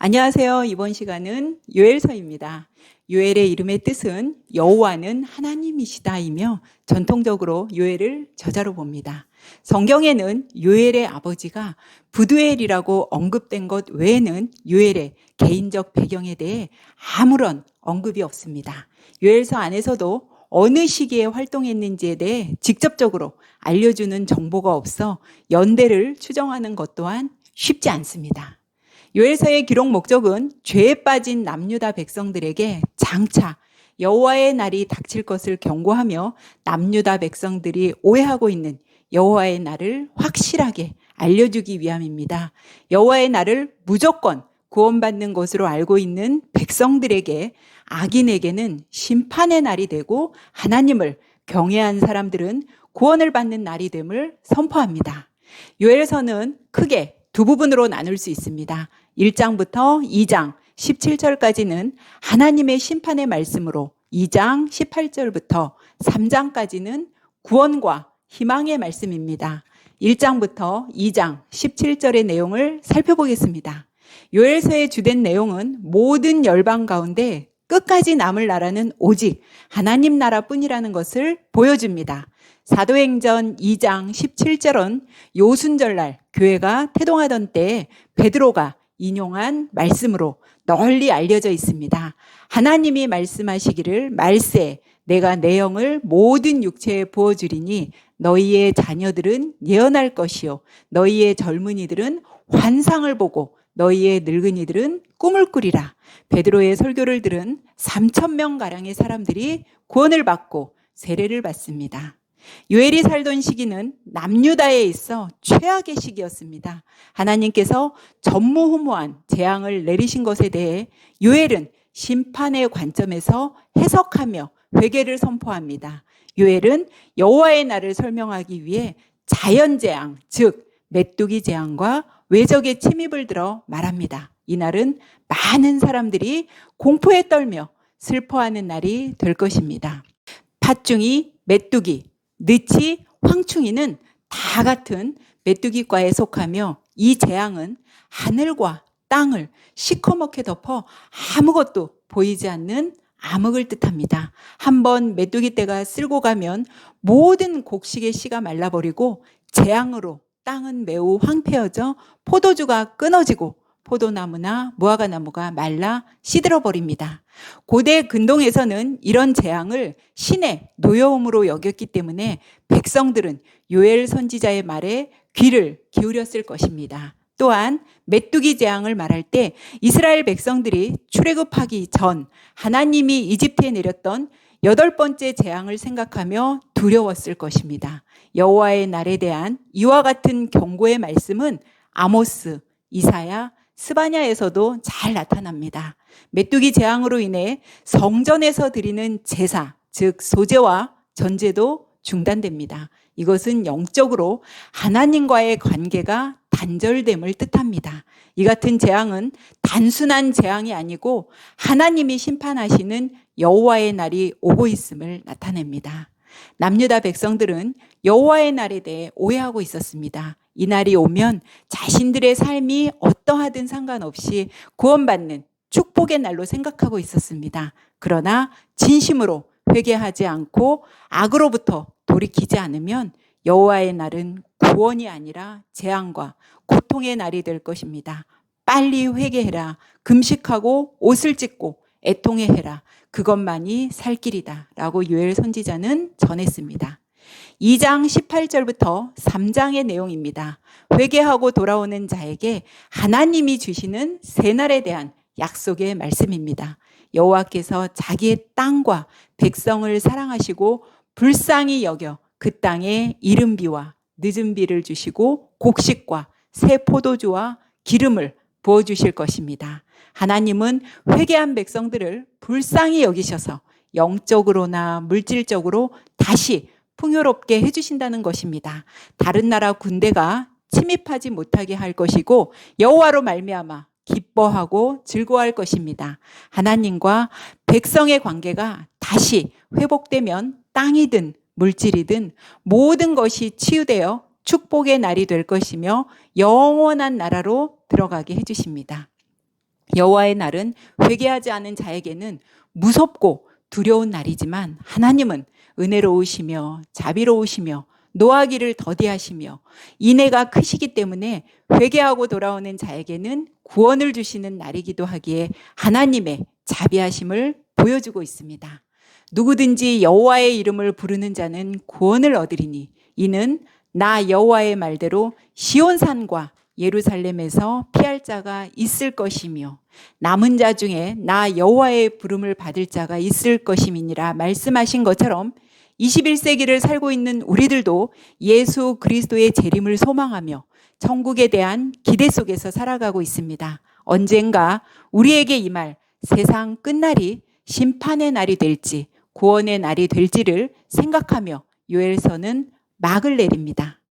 안녕하세요. 이번 시간은 요엘서입니다. 요엘의 이름의 뜻은 여호와는 하나님이시다이며 전통적으로 요엘을 저자로 봅니다. 성경에는 요엘의 아버지가 부두엘이라고 언급된 것 외에는 요엘의 개인적 배경에 대해 아무런 언급이 없습니다. 요엘서 안에서도 어느 시기에 활동했는지에 대해 직접적으로 알려주는 정보가 없어 연대를 추정하는 것 또한 쉽지 않습니다. 요엘서의 기록 목적은 죄에 빠진 남유다 백성들에게 장차 여호와의 날이 닥칠 것을 경고하며 남유다 백성들이 오해하고 있는 여호와의 날을 확실하게 알려주기 위함입니다. 여호와의 날을 무조건 구원받는 것으로 알고 있는 백성들에게, 악인에게는 심판의 날이 되고 하나님을 경외한 사람들은 구원을 받는 날이 됨을 선포합니다. 요엘서는 크게 두 부분으로 나눌 수 있습니다. 1장부터 2장 17절까지는 하나님의 심판의 말씀으로, 2장 18절부터 3장까지는 구원과 희망의 말씀입니다. 1장부터 2장 17절의 내용을 살펴보겠습니다. 요엘서의 주된 내용은 모든 열방 가운데 끝까지 남을 나라는 오직 하나님 나라뿐이라는 것을 보여줍니다. 사도행전 2장 17절은 요순절날 교회가 태동하던 때에 베드로가 인용한 말씀으로 널리 알려져 있습니다. 하나님이 말씀하시기를 말세 내가 내 영을 모든 육체에 부어주리니 너희의 자녀들은 예언할 것이요 너희의 젊은이들은 환상을 보고 너희의 늙은이들은 꿈을 꾸리라. 베드로의 설교를 들은 3,000명가량의 사람들이 구원을 받고 세례를 받습니다. 요엘이 살던 시기는 남유다에 있어 최악의 시기였습니다. 하나님께서 전무후무한 재앙을 내리신 것에 대해 요엘은 심판의 관점에서 해석하며 회개를 선포합니다. 요엘은 여호와의 날을 설명하기 위해 자연재앙, 즉 메뚜기 재앙과 외적의 침입을 들어 말합니다. 이 날은 많은 사람들이 공포에 떨며 슬퍼하는 날이 될 것입니다. 팥중이, 메뚜기, 느치, 황충이는 다 같은 메뚜기과에 속하며 이 재앙은 하늘과 땅을 시커멓게 덮어 아무것도 보이지 않는 암흑을 뜻합니다. 한번 메뚜기 떼가 쓸고 가면 모든 곡식의 씨가 말라버리고 재앙으로 땅은 매우 황폐어져 포도주가 끊어지고 포도나무나 무화과나무가 말라 시들어버립니다. 고대 근동에서는 이런 재앙을 신의 노여움으로 여겼기 때문에 백성들은 요엘 선지자의 말에 귀를 기울였을 것입니다. 또한 메뚜기 재앙을 말할 때 이스라엘 백성들이 출애굽하기 전 하나님이 이집트에 내렸던 8번째 재앙을 생각하며 두려웠을 것입니다. 여호와의 날에 대한 이와 같은 경고의 말씀은 아모스, 이사야, 스바냐에서도 잘 나타납니다. 메뚜기 재앙으로 인해 성전에서 드리는 제사, 즉 소제와 전제도 중단됩니다. 이것은 영적으로 하나님과의 관계가 단절됨을 뜻합니다. 이 같은 재앙은 단순한 재앙이 아니고 하나님이 심판하시는 여호와의 날이 오고 있음을 나타냅니다. 남유다 백성들은 여호와의 날에 대해 오해하고 있었습니다. 이 날이 오면 자신들의 삶이 어떠하든 상관없이 구원받는 축복의 날로 생각하고 있었습니다. 그러나 진심으로 회개하지 않고 악으로부터 돌이키지 않으면 여호와의 날은 구원이 아니라 재앙과 고통의 날이 될 것입니다. 빨리 회개해라. 금식하고 옷을 찢고 애통해해라. 그것만이 살 길이다. 라고 요엘 선지자는 전했습니다. 2장 18절부터 3장의 내용입니다. 회개하고 돌아오는 자에게 하나님이 주시는 새날에 대한 약속의 말씀입니다. 여호와께서 자기의 땅과 백성을 사랑하시고 불쌍히 여겨 그 땅에 이른 비와 늦은 비를 주시고 곡식과 새 포도주와 기름을 부어주실 것입니다. 하나님은 회개한 백성들을 불쌍히 여기셔서 영적으로나 물질적으로 다시 풍요롭게 해주신다는 것입니다. 다른 나라 군대가 침입하지 못하게 할 것이고 여호와로 말미암아 기뻐하고 즐거워할 것입니다. 하나님과 백성의 관계가 다시 회복되면 땅이든 물질이든 모든 것이 치유되어 축복의 날이 될 것이며 영원한 나라로 들어가게 해주십니다. 여호와의 날은 회개하지 않은 자에게는 무섭고 두려운 날이지만 하나님은 은혜로우시며 자비로우시며 노하기를 더디하시며 인애가 크시기 때문에 회개하고 돌아오는 자에게는 구원을 주시는 날이기도 하기에 하나님의 자비하심을 보여주고 있습니다. 누구든지 여호와의 이름을 부르는 자는 구원을 얻으리니 이는 나 여호와의 말대로 시온산과 예루살렘에서 피할 자가 있을 것이며 남은 자 중에 나 여호와의 부름을 받을 자가 있을 것임이니라 말씀하신 것처럼 21세기를 살고 있는 우리들도 예수 그리스도의 재림을 소망하며 천국에 대한 기대 속에서 살아가고 있습니다. 언젠가 우리에게 임할 세상 끝날이 심판의 날이 될지 구원의 날이 될지를 생각하며 요엘서는 막을 내립니다.